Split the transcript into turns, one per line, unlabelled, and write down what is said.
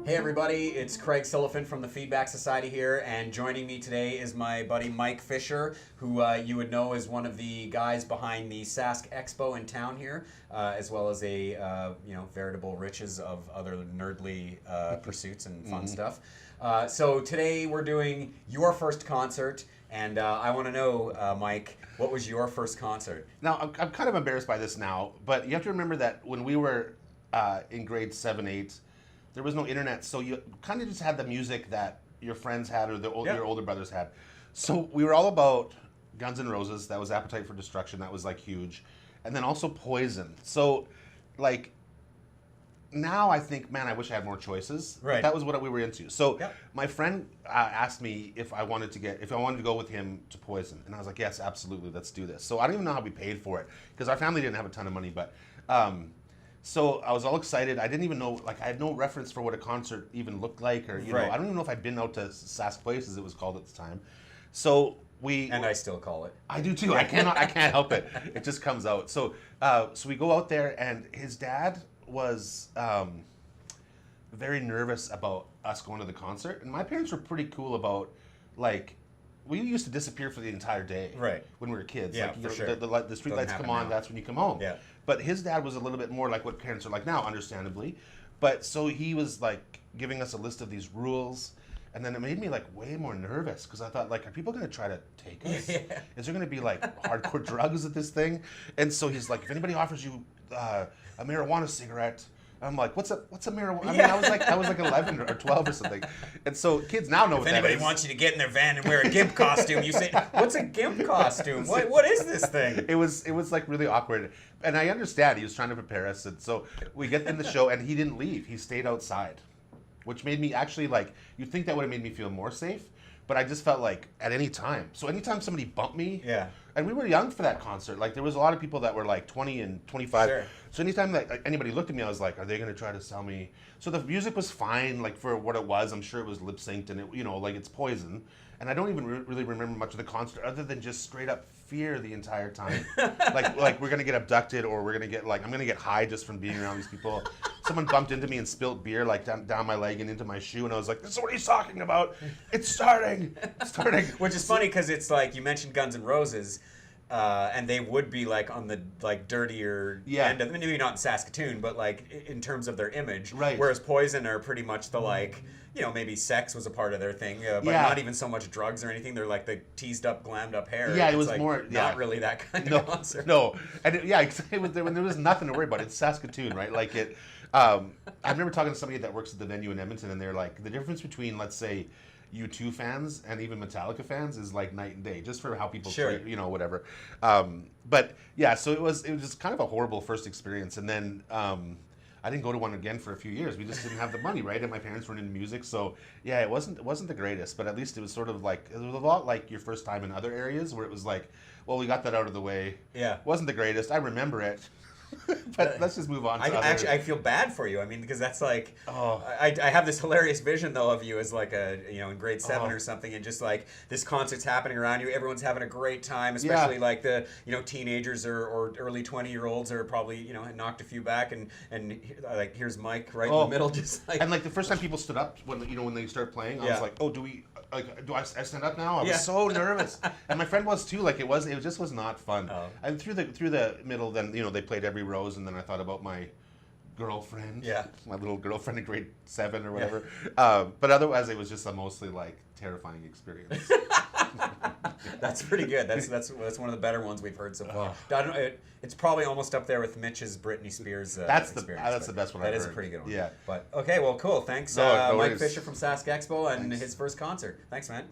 Hey everybody, it's Craig Sullivan from the Feedback Society here, and joining me today is my buddy Mike Fisher, who you would know is one of the guys behind the Saskexpo in town here, as well as a veritable riches of other nerdly pursuits and fun stuff. So today we're doing your first concert, and I want to know, Mike, what was your first concert?
Now, I'm kind of embarrassed by this now, but you have to remember that when we were in grade 7, 8, there was no internet, so you kind of just had the music that your friends had or your older brothers had. So we were all about Guns N' Roses. That was Appetite for Destruction. That was like huge. And then also Poison. So like now I think, man, I wish I had more choices.
Right.
That was what we were into. So my friend asked me if I wanted to go with him to Poison. And I was like, yes, absolutely, let's do this. So I don't even know how we paid for it because our family didn't have a ton of money, but so I was all excited. I didn't even know, like, I had no reference for what a concert even looked like, or, you know, I don't even know if I'd been out to Saskexpo, as it was called at the time. So
And I still call it.
I do too. Yeah. I can't help it. It just comes out. So so we go out there, and his dad was very nervous about us going to the concert. And my parents were pretty cool about, like, we used to disappear for the entire day when we were kids.
Yeah,
like,
for sure.
The street lights come on, that's when you come home.
Yeah.
But his dad was a little bit more like what parents are like now, understandably. But so he was like giving us a list of these rules, and then it made me like way more nervous because I thought, like, are people going to try to take us? Yeah. Is there going to be like hardcore drugs at this thing? And so he's like, if anybody offers you a marijuana cigarette, I'm like, what's a marijuana? I mean, I was like 11 or 12 or something. And so kids now know what that is.
If anybody wants you to get in their van and wear a GIMP costume, you say, what's a GIMP costume? What is this thing?
It was like really awkward. And I understand, he was trying to prepare us. And so we get in the show, and he didn't leave. He stayed outside, which made me actually, like, you'd think that would have made me feel more safe. But I just felt like at any time. So anytime somebody bumped me, and we were young for that concert. Like, there was a lot of people that were like 20 and 25. Sure. So anytime that anybody looked at me, I was like, are they going to try to sell me? So the music was fine, like, for what it was. I'm sure it was lip synced, and it, you know, like, it's Poison. And I don't even really remember much of the concert other than just straight up fear the entire time. like we're going to get abducted, or we're going to get, like, I'm going to get high just from being around these people. Someone bumped into me and spilled beer, like, down my leg and into my shoe, and I was like, this is what he's talking about. It's starting. It's starting.
Which is funny because it's like, you mentioned Guns N' Roses, and they would be like on the like dirtier end of, maybe not in Saskatoon, but like in terms of their image.
Right.
Whereas Poison are pretty much the, like, you know, maybe sex was a part of their thing, but not even so much drugs or anything. They're like the teased up, glammed up hair.
Yeah, it was
like
more
not really that kind of concert.
No, and it was there was nothing to worry about. It's Saskatoon, right? Like it. I remember talking to somebody that works at the venue in Edmonton, and they're like, the difference between, let's say, U2 fans and even Metallica fans is like night and day, just for how people treat, you know, whatever. But yeah, so it was just kind of a horrible first experience, and then I didn't go to one again for a few years. We just didn't have the money, right? And my parents weren't into music, so yeah, it wasn't the greatest, but at least it was sort of like, it was a lot like your first time in other areas where it was like, well, we got that out of the way. Yeah, wasn't the greatest. I remember it. But let's just move on to
actually, I feel bad for you. I mean, because that's like, I have this hilarious vision, though, of you as like a, you know, in grade 7 or something, and just like this concert's happening around you, everyone's having a great time, especially like the, you know, teenagers or early 20-year-olds are probably, you know, knocked a few back, and like, here's Mike right in the middle, just like.
And like the first time people stood up when, you know, when they start playing, I was like, oh, do I stand up now? I was so nervous, and my friend was too. Like it just was not fun. And through the middle, then, you know, they played every rose, and then I thought about my girlfriend, my little girlfriend in grade 7 or whatever. But otherwise, it was just a mostly like terrifying experience.
That's pretty good. That's one of the better ones we've heard so far. I don't know, it's probably almost up there with Mitch's Britney Spears
that's
experience.
The best one
I've heard. That is a pretty good one. Yeah. But okay, well, cool. Thanks,
no
Mike
worries.
Fisher from Saskexpo and his first concert. Thanks, man.